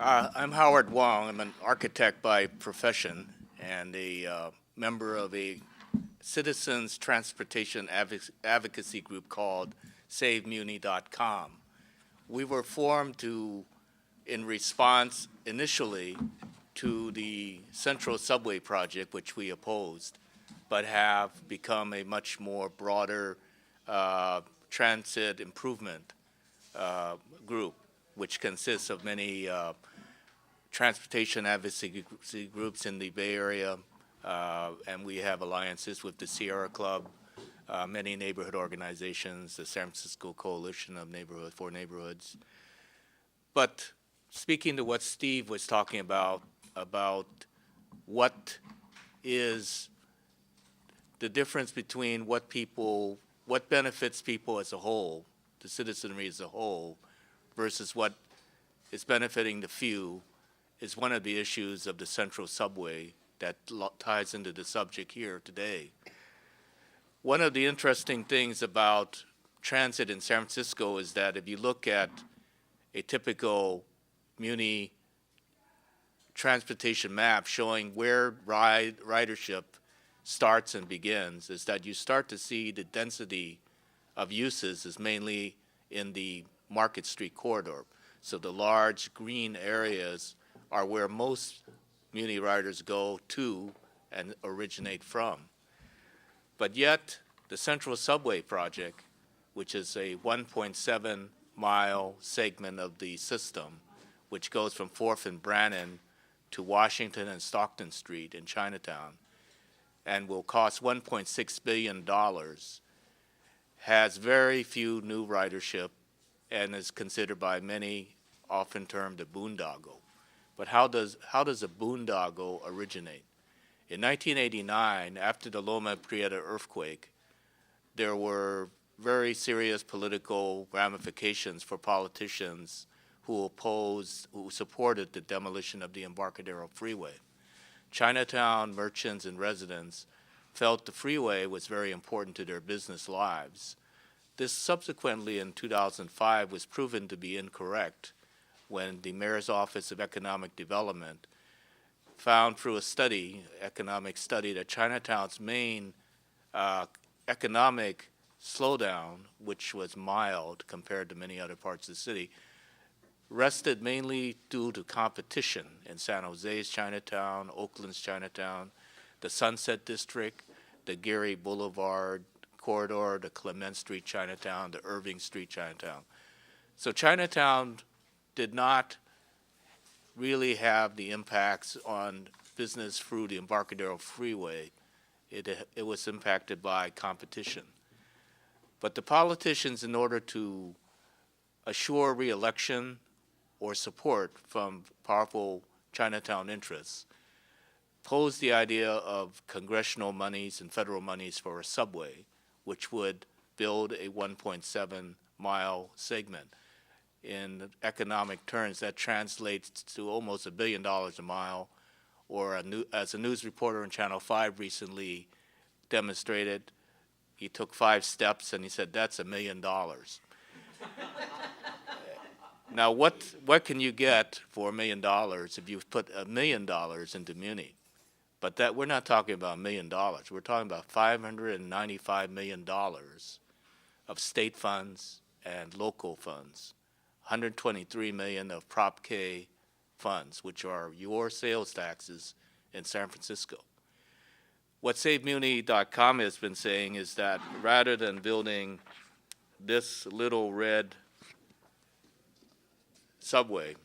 I'm Howard Wong. I'm an architect by profession and a member of a citizens transportation advocacy group called SaveMuni.com. We were formed in response initially to the Central Subway project, which we opposed, but have become a much more broader transit improvement group, which consists of many transportation advocacy groups in the Bay Area, and we have alliances with the Sierra Club, many neighborhood organizations, the San Francisco Coalition of Neighborhood for Neighborhoods. But speaking to what Steve was talking about what is the difference between what benefits people as a whole, the citizenry as a whole, versus what is benefiting the few, is one of the issues of the Central Subway that ties into the subject here today. One of the interesting things about transit in San Francisco is that if you look at a typical Muni transportation map showing where ridership starts and begins, is that you start to see the density of uses is mainly in the Market Street corridor. So the large green areas are where most Muni riders go to and originate from. But yet, the Central Subway project, which is a 1.7-mile segment of the system, which goes from 4th and Brannan to Washington and Stockton Street in Chinatown, and will cost $1.6 billion, has very few new ridership and is considered by many often termed a boondoggle. But how does a boondoggle originate? In 1989, after the Loma Prieta earthquake, there were very serious political ramifications for politicians who supported the demolition of the Embarcadero freeway. Chinatown merchants and residents felt the freeway was very important to their business lives. This subsequently in 2005 was proven to be incorrect when the Mayor's Office of Economic Development found through a economic study, that Chinatown's main economic slowdown, which was mild compared to many other parts of the city, rested mainly due to competition in San Jose's Chinatown, Oakland's Chinatown, the Sunset District, the Geary Boulevard corridor, the Clement Street Chinatown, the Irving Street Chinatown. So Chinatown did not really have the impacts on business through the Embarcadero freeway. It was impacted by competition. But the politicians, in order to assure re-election or support from powerful Chinatown interests, posed the idea of congressional monies and federal monies for a subway, which would build a 1.7-mile segment. In economic terms, that translates to almost $1 billion a mile, or as a news reporter on Channel 5 recently demonstrated, he took 5 steps and he said, that's $1 million. Now, what can you get for $1 million if you put $1 million into Muni? But that we're not talking about $1 million. We're talking about $595 million of state funds and local funds, $123 million of Prop K funds, which are your sales taxes in San Francisco. What SaveMuni.com has been saying is that rather than building this little red subway,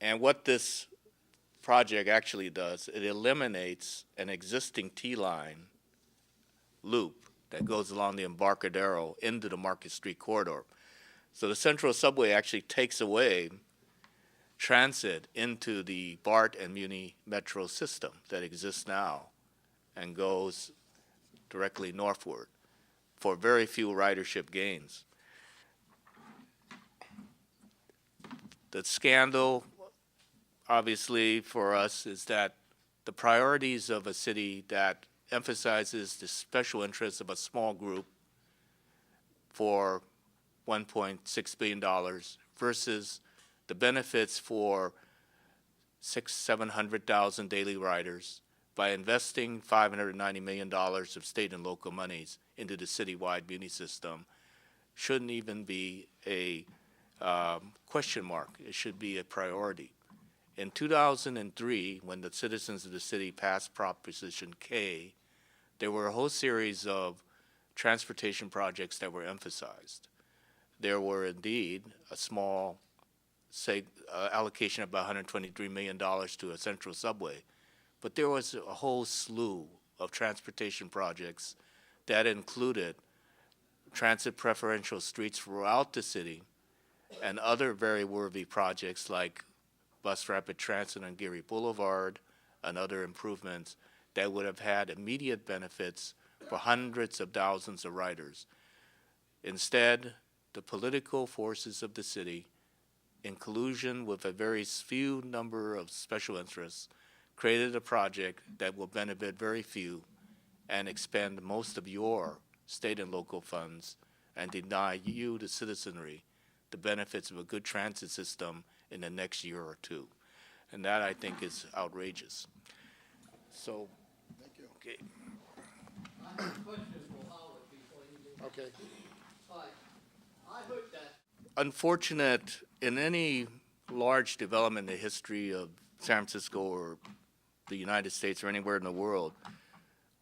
and what this project actually does, it eliminates an existing T-line loop that goes along the Embarcadero into the Market Street corridor. So the Central Subway actually takes away transit into the BART and Muni metro system that exists now and goes directly northward for very few ridership gains. The scandal, obviously, for us is that the priorities of a city that emphasizes the special interests of a small group for $1.6 billion versus the benefits for 700,000 daily riders by investing $590 million of state and local monies into the citywide Muni system shouldn't even be a question mark. It should be a priority. In 2003, when the citizens of the city passed Proposition K, there were a whole series of transportation projects that were emphasized. There were indeed a small allocation of about $123 million to a central subway, but there was a whole slew of transportation projects that included transit preferential streets throughout the city and other very worthy projects like bus rapid transit on Geary Boulevard and other improvements that would have had immediate benefits for hundreds of thousands of riders. Instead, the political forces of the city, in collusion with a very few number of special interests, created a project that will benefit very few and expend most of your state and local funds and deny you, the citizenry, the benefits of a good transit system in the next year or two. And that, I think, is outrageous. So, Thank you. okay. I have a question for Howard before you do. Okay. Hi. I heard that. Unfortunate, in any large development in the history of San Francisco or the United States or anywhere in the world,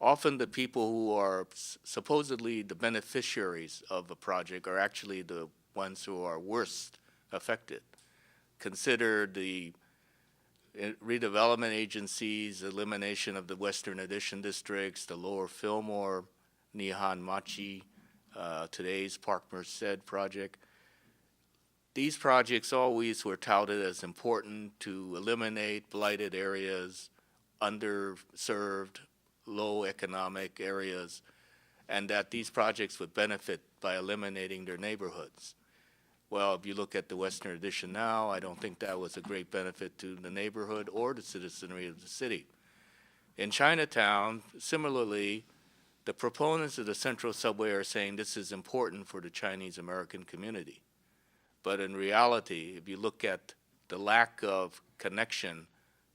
often the people who are supposedly the beneficiaries of a project are actually the ones who are worst affected. Consider the redevelopment agencies, elimination of the Western Addition districts, the Lower Fillmore, Nihon Machi, today's Park Merced project. These projects always were touted as important to eliminate blighted areas, underserved, low economic areas, and that these projects would benefit by eliminating their neighborhoods. Well, if you look at the Western Addition now, I don't think that was a great benefit to the neighborhood or the citizenry of the city. In Chinatown, similarly, the proponents of the Central Subway are saying this is important for the Chinese American community. But in reality, if you look at the lack of connection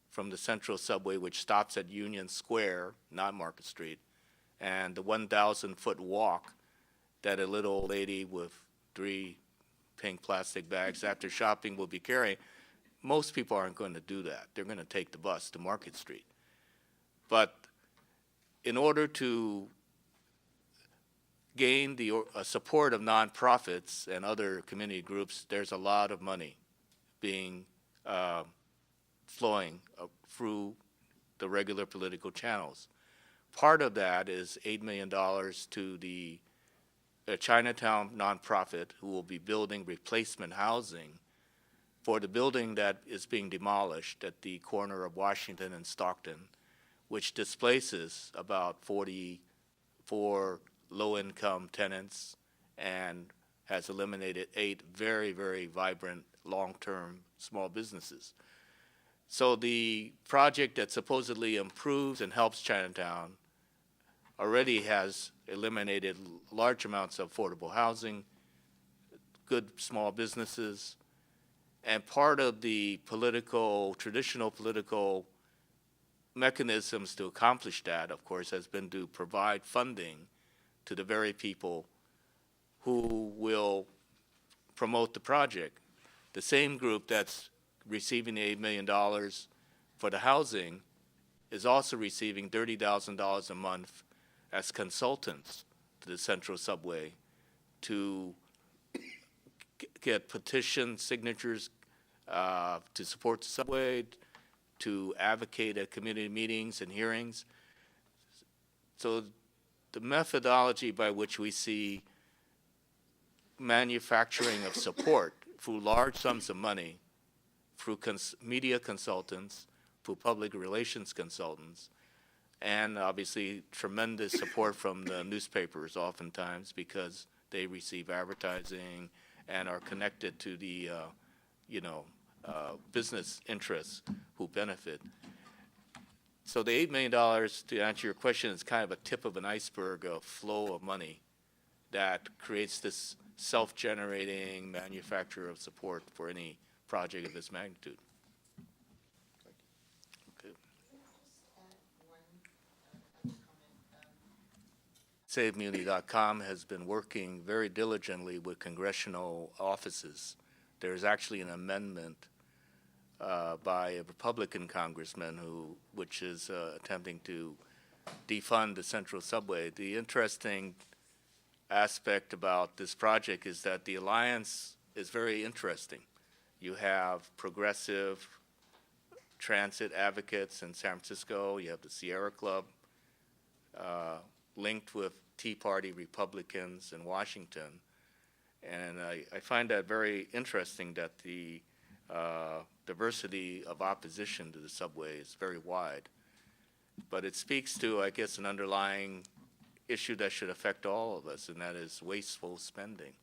from the Central Subway, which stops at Union Square, not Market Street, and the 1,000-foot walk that a little old lady with 3 pink plastic bags after shopping will be carrying, most people aren't going to do that. They're going to take the bus to Market Street. But in order to gain the support of nonprofits and other community groups, there's a lot of money being flowing through the regular political channels. Part of that is $8 million to the Chinatown nonprofit who will be building replacement housing for the building that is being demolished at the corner of Washington and Stockton, which displaces about 44 low-income tenants and has eliminated 8 very, very vibrant long-term small businesses. So the project that supposedly improves and helps Chinatown already has eliminated large amounts of affordable housing, good small businesses, and part of the traditional political mechanisms to accomplish that, of course, has been to provide funding to the very people who will promote the project. The same group that's receiving the $8 million for the housing is also receiving $30,000 a month as consultants to the Central Subway to get petition signatures to support the subway, to advocate at community meetings and hearings. So the methodology by which we see manufacturing of support through large sums of money, through media consultants, through public relations consultants, and obviously tremendous support from the newspapers oftentimes because they receive advertising and are connected to the business interests who benefit. So the $8 million, to answer your question, is kind of a tip of an iceberg of flow of money that creates this self-generating manufacture of support for any project of this magnitude. Okay. SafeMuni.com has been working very diligently with congressional offices. There's actually an amendment by a Republican congressman which is attempting to defund the Central Subway. The interesting aspect about this project is that the alliance is very interesting. You have progressive transit advocates in San Francisco. You have the Sierra Club linked with Tea Party Republicans in Washington. And I find that very interesting that the diversity of opposition to the subway is very wide. But it speaks to, I guess, an underlying issue that should affect all of us, and that is wasteful spending.